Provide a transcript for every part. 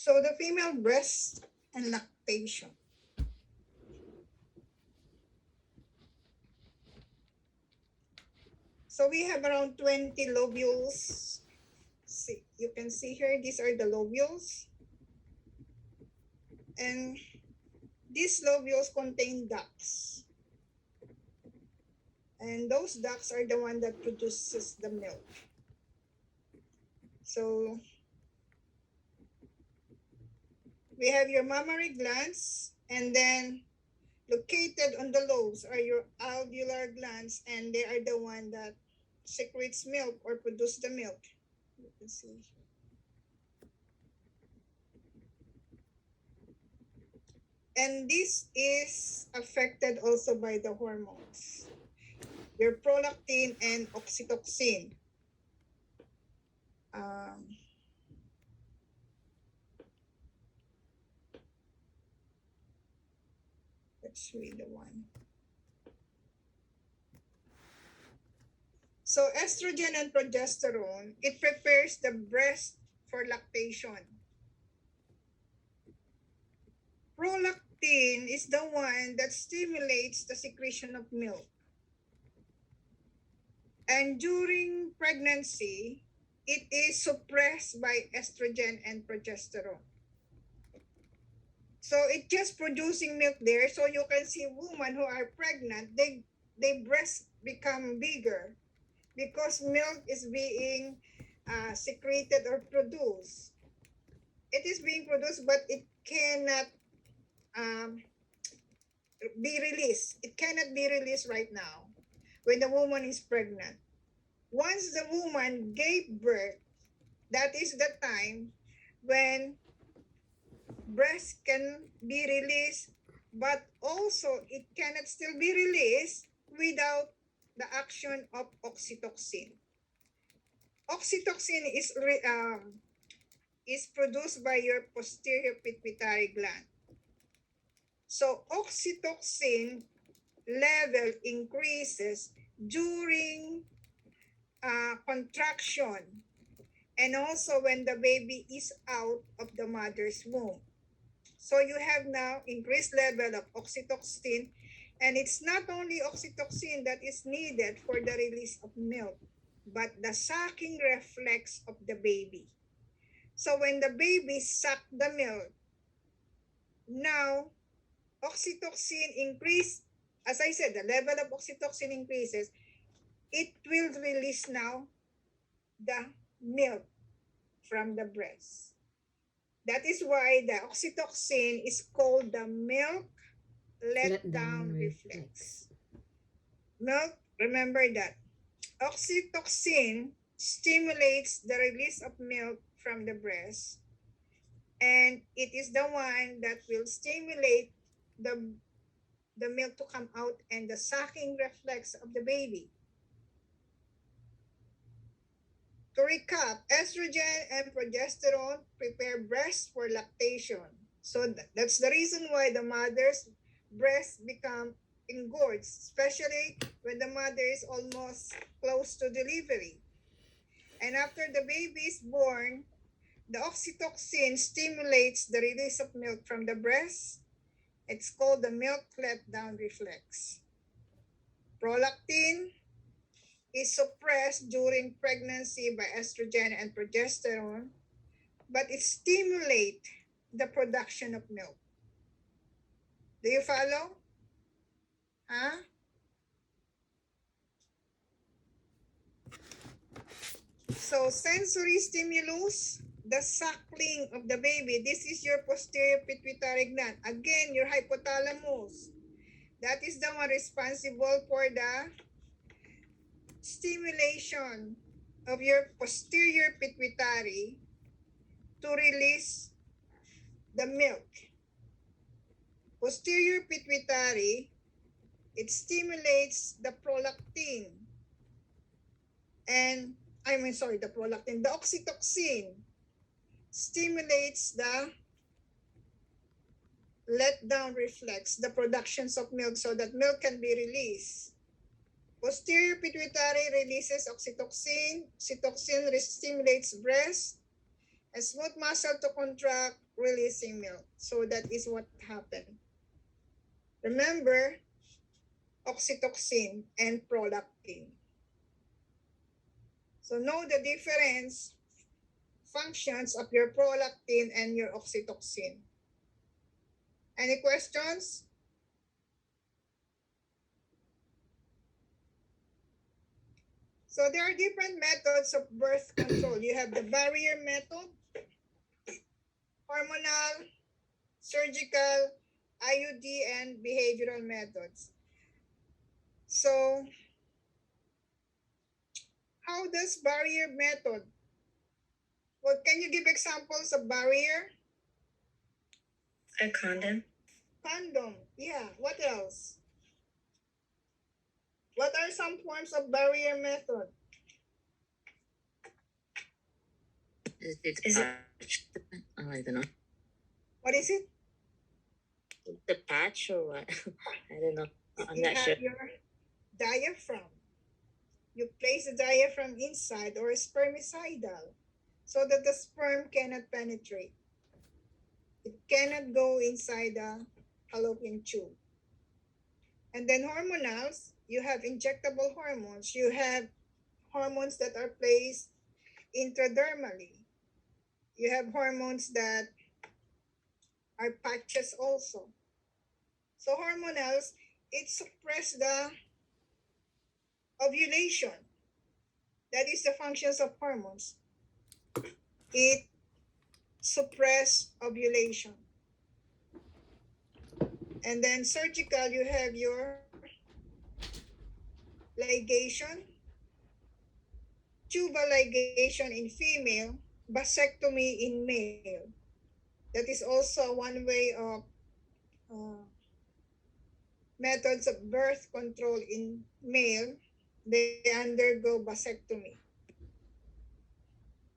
So the female breast and lactation. So we have around 20 lobules. See, you can see here, these are the lobules. And these lobules contain ducts. And those ducts are the one that produces the milk. So we have your mammary glands, and then located on the lobes are your alveolar glands, and they are the one that secretes milk or produce the milk. You can see. And this is affected also by the hormones, your prolactin and oxytocin. Let's read the one. So estrogen and progesterone, it prepares the breast for lactation. Prolactin is the one that stimulates the secretion of milk. And during pregnancy, it is suppressed by estrogen and progesterone. So it's just producing milk there. So you can see women who are pregnant, they breasts become bigger because milk is being secreted or produced. It is being produced, but it cannot be released. It cannot be released right now when the woman is pregnant. Once the woman gave birth, that is the time when breast can be released, but also it cannot still be released without the action of oxytocin. Oxytocin is produced by your posterior pituitary gland. So oxytocin level increases during contraction and also when the baby is out of the mother's womb. So you have now increased level of oxytocin, and it's not only oxytocin that is needed for the release of milk, but the sucking reflex of the baby. So when the baby sucks the milk, now oxytocin increase. As I said, the level of oxytocin increases. It will release now the milk from the breast. That is why the oxytocin is called the milk let-down reflex. Milk, remember that. Oxytocin stimulates the release of milk from the breast, and it is the one that will stimulate the milk to come out and the sucking reflex of the baby. To recap, estrogen and progesterone prepare breast for lactation. So that's the reason why the mother's breasts become engorged, especially when the mother is almost close to delivery. And after the baby is born, the oxytocin stimulates the release of milk from the breast. It's called the milk let-down reflex. Prolactin is suppressed during pregnancy by estrogen and progesterone, but it stimulates the production of milk. Do you follow? Huh? So sensory stimulus, the suckling of the baby. This is your posterior pituitary gland. Again, your hypothalamus. That is the one responsible for the stimulation of your posterior pituitary to release the milk. Posterior pituitary, it stimulates the prolactin and the prolactin, the oxytocin stimulates the let-down reflex, the productions of milk so that milk can be released. Posterior pituitary releases oxytocin. Oxytocin stimulates breast, a smooth muscle to contract, releasing milk. So that is what happened. Remember, oxytocin and prolactin. So know the difference functions of your prolactin and your oxytocin. Any questions? So there are different methods of birth control. You have the barrier method, hormonal, surgical, IUD, and behavioral methods. So how does barrier method? Well, can you give examples of barrier? A condom. Condom, yeah. What else? What are some forms of barrier method? Is it I don't know. What is it? The patch or what? I don't know. I'm You not have sure. your diaphragm. You place the diaphragm inside or spermicidal so that the sperm cannot penetrate. It cannot go inside the fallopian tube. And then hormonals, you have injectable hormones. You have hormones that are placed intradermally. You have hormones that are patches also. So hormonals, it suppresses the ovulation. That is the functions of hormones. It suppress ovulation. And then surgical, you have your ligation, tubal ligation in female, vasectomy in male. That is also one way of methods of birth control in male. They undergo vasectomy.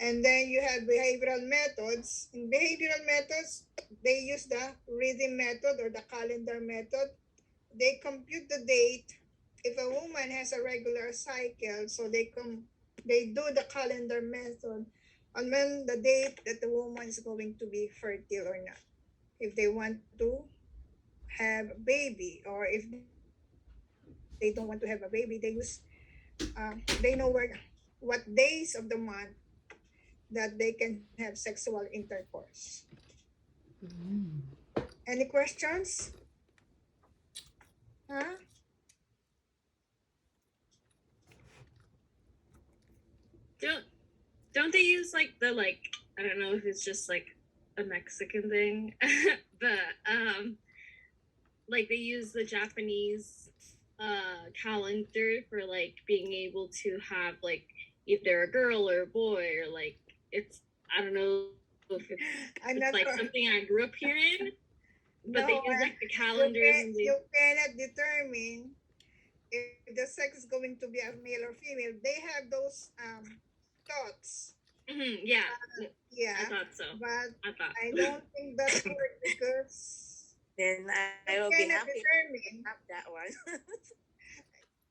And then you have behavioral methods. In behavioral methods, they use the rhythm method or the calendar method. They compute the date. If a woman has a regular cycle, so they do the calendar method on when the date that the woman is going to be fertile or not. If they want to have a baby, or if they don't want to have a baby, they use they know what days of the month that they can have sexual intercourse. Any questions? Huh? Don't they use like the I don't know if it's just like a Mexican thing, but like they use the Japanese calendar for like being able to have like either a girl or a boy, or like it's I don't know if it's like something I grew up hearing, but they use like the calendars and you cannot determine if the sex is going to be a male or female. They have those thoughts. Yeah. Yeah. I thought so. But I don't think that works because then I will be happy to have that one.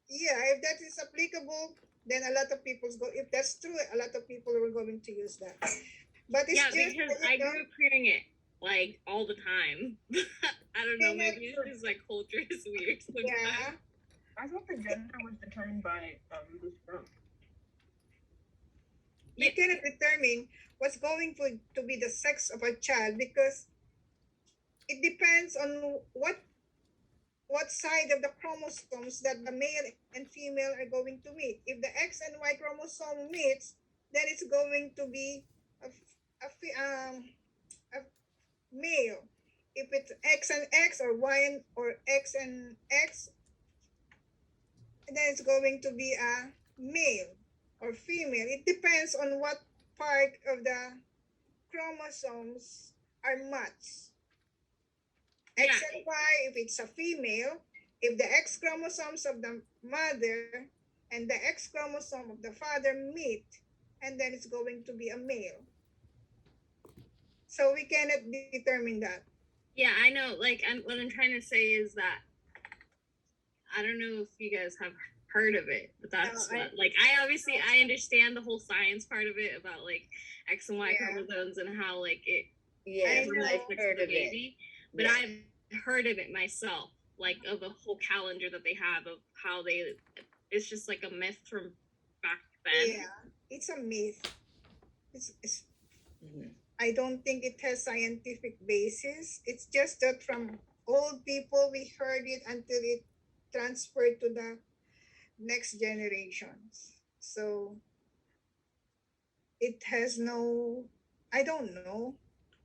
Yeah, if that is applicable, then a lot of people go. If that's true, a lot of people are going to use that. But it's just because I grew up hearing it like all the time. I don't know. Maybe it's just like culture is weird sometimes. Yeah. I thought the gender was determined by the sperm. You cannot determine what's going to be the sex of a child because it depends on what side of the chromosomes that the male and female are going to meet. If the X and Y chromosome meets, then it's going to be a male. If it's X and X or Y and or X and X, then it's going to be a male or female. It depends on what part of the chromosomes are matched. X and Y, if it's a female, if the X chromosomes of the mother and the X chromosome of the father meet, and then it's going to be a male. So we cannot determine that. Yeah, I know. Like, what I'm trying to say is that I don't know if you guys have heard of it, but that's I understand the whole science part of it about like X and Y chromosomes and how like it Yes, know. I've heard the of it. baby, but Yeah. I've heard of it myself, like of a whole calendar that they have of how they. It's just like a myth from back then. Yeah, it's a myth. It's Mhm. I don't think it has scientific basis. It's just that from old people we heard it until it transferred to the next generations. So it has no, I don't know,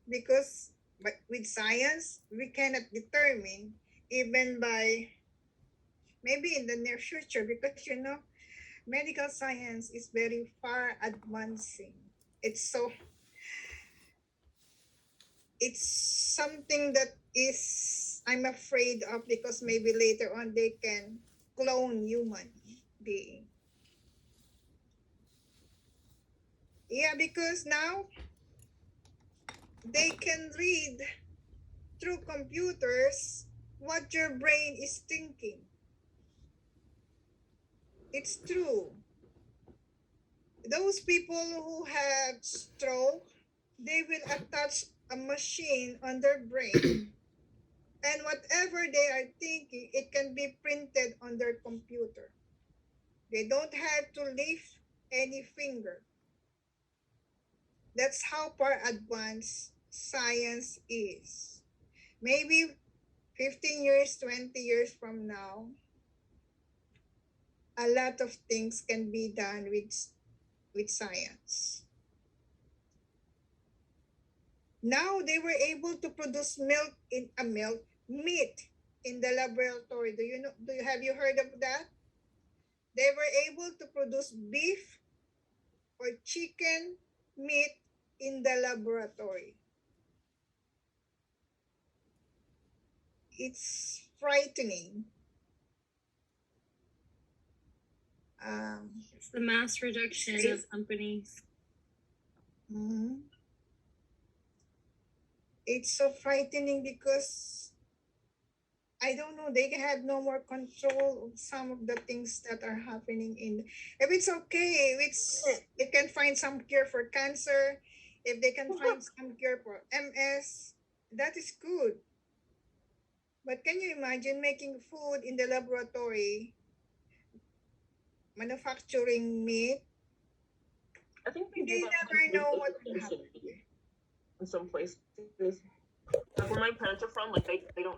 because but with science we cannot determine even by maybe in the near future, because medical science is very far advancing. It's so it's something that is I'm afraid of, because maybe later on they can clone human being. Yeah, because now they can read through computers what your brain is thinking. It's true. Those people who have stroke, they will attach a machine on their brain, and whatever they are thinking, it can be printed on their computer. They don't have to lift any finger. That's how far advanced science is. Maybe 15 years, 20 years from now, a lot of things can be done with science. Now they were able to produce meat in the laboratory. Have you heard of that? They were able to produce beef or chicken meat in the laboratory. It's frightening. It's the mass reduction of companies. Mhm. It's so frightening because I don't know, they have no more control of some of the things that are happening if it's okay, if they can find some cure for cancer, if they can find some cure for MS, that is good. But can you imagine making food in the laboratory, manufacturing meat? I think they do They that never know what will happen. in some places. Like where my parents are from, like they don't